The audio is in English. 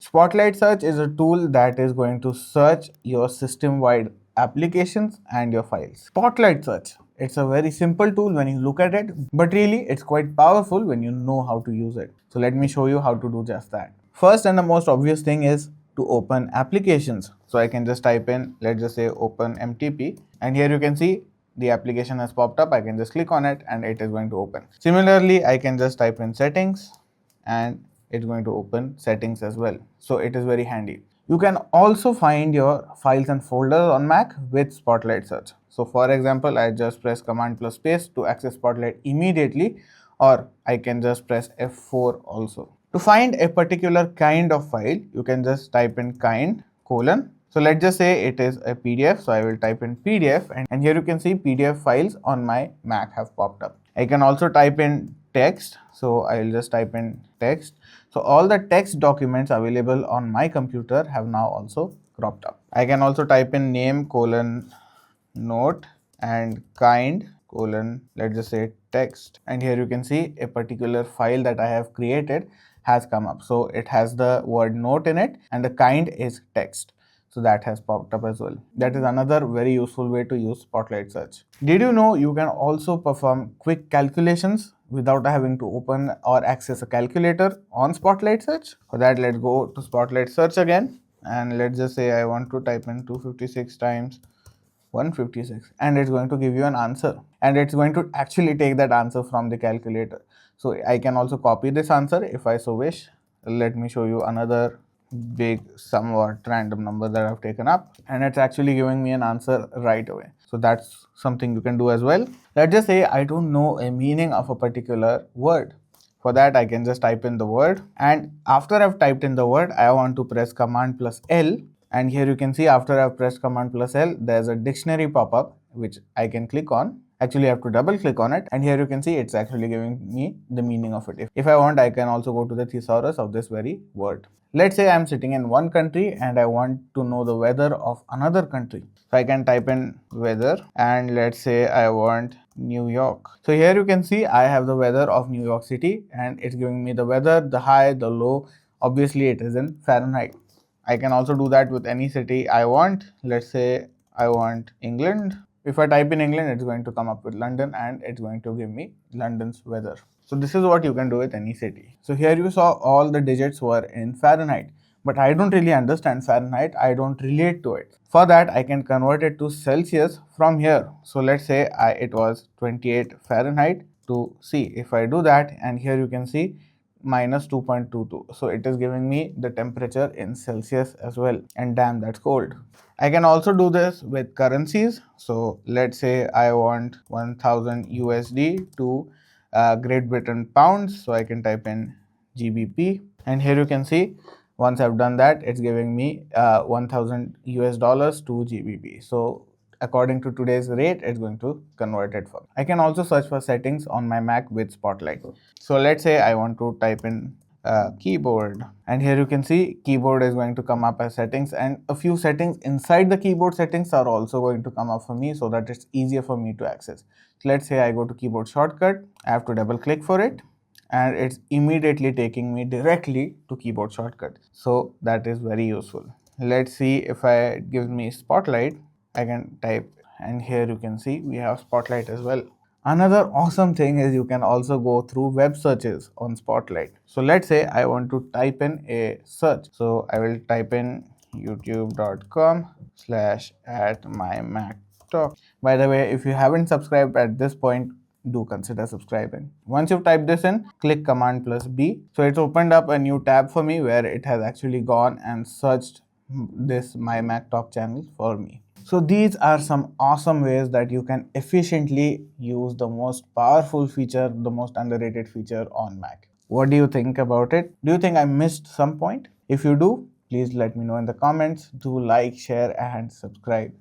Spotlight Search is a tool that is going to search your system-wide applications and your files. Spotlight Search. It's a very simple tool when you look at it, but really it's quite powerful when you know how to use it. So let me show you how to do just that. First and the most obvious thing is to open applications. So I can just type in, let's just say open MTP, and here you can see the application has popped up. I can just click on it and it is going to open. Similarly, I can just type in settings and it's going to open settings as well. So it is very handy. You can also find your files and folders on Mac with Spotlight Search. So for example, I just press Command plus space to access Spotlight immediately, or I can just press F4 also. To find a particular kind of file, you can just type in kind : so let's just say it is a PDF. So I will type in PDF, and here you can see PDF files on my Mac have popped up. I can also type in text. So I will just type in text. So all the text documents available on my computer have now also cropped up. I can also type in name : note and kind : let's just say text, and here you can see a particular file that I have created has come up. So it has the word note in it and the kind is text. So that has popped up as well. That is another very useful way to use Spotlight Search. Did you know you can also perform quick calculations without having to open or access a calculator on Spotlight Search? For that, let's go to Spotlight Search again, and let's just say I want to type in 256 times 156, and it's going to give you an answer, and it's going to actually take that answer from the calculator. So I can also copy this answer if I so wish. Let me show you another big somewhat random number that I've taken up, and it's actually giving me an answer right away. So that's something you can do as well. Let's just say I don't know a meaning of a particular word. For that, I can just type in the word, and after I've typed in the word, I want to press Command plus L, and here you can see after I've pressed Command plus L, there's a dictionary pop-up which I can click on. Actually, I have to double click on it, and here you can see it's actually giving me the meaning of it. If I want, I can also go to the thesaurus of this very word. Let's say I'm sitting in one country and I want to know the weather of another country. So I can type in weather, and let's say I want New York. So here you can see I have the weather of New York City, and it's giving me the weather, the high, the low. Obviously, it is in Fahrenheit. I can also do that with any city I want. Let's say I want England. If I type in England, it's going to come up with London, and it's going to give me London's weather. So this is what you can do with any city. So here you saw all the digits were in Fahrenheit, but I don't really understand Fahrenheit. I don't relate to it. For that, I can convert it to Celsius from here. So let's say it was 28 Fahrenheit to C. If I do that, and here you can see minus 2.22. So it is giving me the temperature in Celsius as well. And damn, that's cold. I can also do this with currencies. So let's say I want 1000 USD to Great Britain pounds. So I can type in GBP. And here you can see once I've done that, it's giving me 1000 US dollars to GBP. So according to today's rate, it's going to convert it for me. I can also search for settings on my Mac with Spotlight. So let's say I want to type in keyboard, and here you can see keyboard is going to come up as settings, and a few settings inside the keyboard settings are also going to come up for me so that it's easier for me to access. So let's say I go to keyboard shortcut, I have to double click for it, and it's immediately taking me directly to keyboard shortcut. So that is very useful. Let's see if I gives me Spotlight, I can type, and here you can see we have Spotlight as well. Another awesome thing is you can also go through web searches on Spotlight. So let's say I want to type in a search. So I will type in youtube.com/@mymactalk. By the way, if you haven't subscribed at this point, do consider subscribing. Once you've typed this in, click Command plus B. So it's opened up a new tab for me where it has actually gone and searched this My Mac Talk channel for me. So these are some awesome ways that you can efficiently use the most powerful feature, the most underrated feature on Mac. What do you think about it? Do you think I missed some point? If you do, please let me know in the comments. Do like, share, and subscribe.